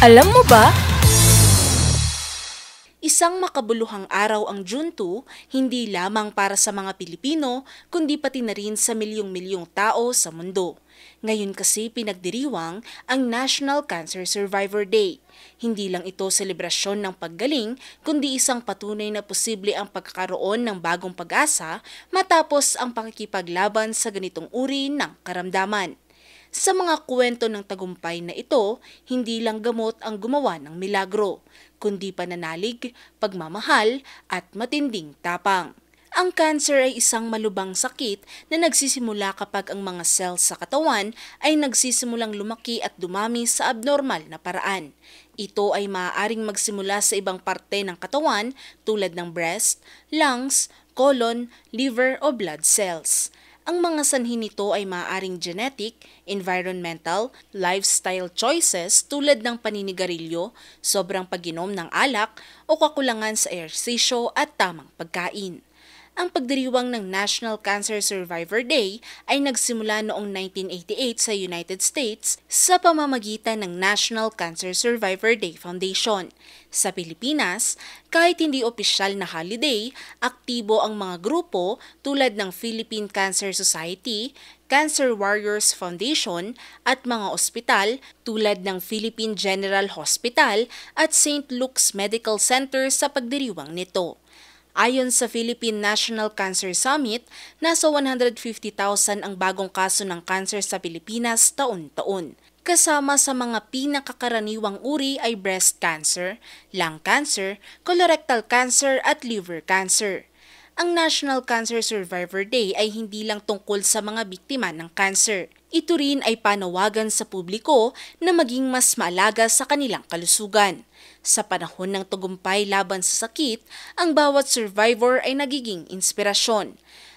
Alam mo ba? Isang makabuluhang araw ang June 2, hindi lamang para sa mga Pilipino, kundi pati na rin sa milyong-milyong tao sa mundo. Ngayon kasi pinagdiriwang ang National Cancer Survivor Day. Hindi lang ito selebrasyon ng paggaling, kundi isang patunay na posible ang pagkakaroon ng bagong pag-asa matapos ang pakikipaglaban sa ganitong uri ng karamdaman. Sa mga kwento ng tagumpay na ito, hindi lang gamot ang gumawa ng milagro, kundi pananalig, pagmamahal at matinding tapang. Ang cancer ay isang malubhang sakit na nagsisimula kapag ang mga cells sa katawan ay nagsisimulang lumaki at dumami sa abnormal na paraan. Ito ay maaaring magsimula sa ibang parte ng katawan tulad ng breast, lungs, colon, liver o blood cells. Ang mga sanhi nito ay maaaring genetic, environmental, lifestyle choices tulad ng paninigarilyo, sobrang pag-inom ng alak o kakulangan sa ehersisyo at tamang pagkain. Ang pagdiriwang ng National Cancer Survivor Day ay nagsimula noong 1988 sa United States sa pamamagitan ng National Cancer Survivor Day Foundation. Sa Pilipinas, kahit hindi opisyal na holiday, aktibo ang mga grupo tulad ng Philippine Cancer Society, Cancer Warriors Foundation at mga ospital tulad ng Philippine General Hospital at St. Luke's Medical Center sa pagdiriwang nito. Ayon sa Philippine National Cancer Summit, nasa 150,000 ang bagong kaso ng cancer sa Pilipinas taon-taon. Kasama sa mga pinakakaraniwang uri ay breast cancer, lung cancer, colorectal cancer at liver cancer. Ang National Cancer Survivor Day ay hindi lang tungkol sa mga biktima ng cancer. Ito rin ay panawagan sa publiko na maging mas maalaga sa kanilang kalusugan. Sa panahon ng tagumpay laban sa sakit, ang bawat survivor ay nagiging inspirasyon.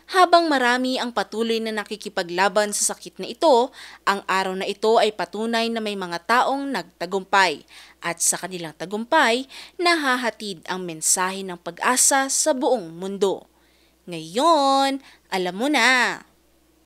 Habang marami ang patuloy na nakikipaglaban sa sakit na ito, ang araw na ito ay patunay na may mga taong nagtagumpay at sa kanilang tagumpay, nahahatid ang mensahe ng pag-asa sa buong mundo. Ngayon, alam mo na!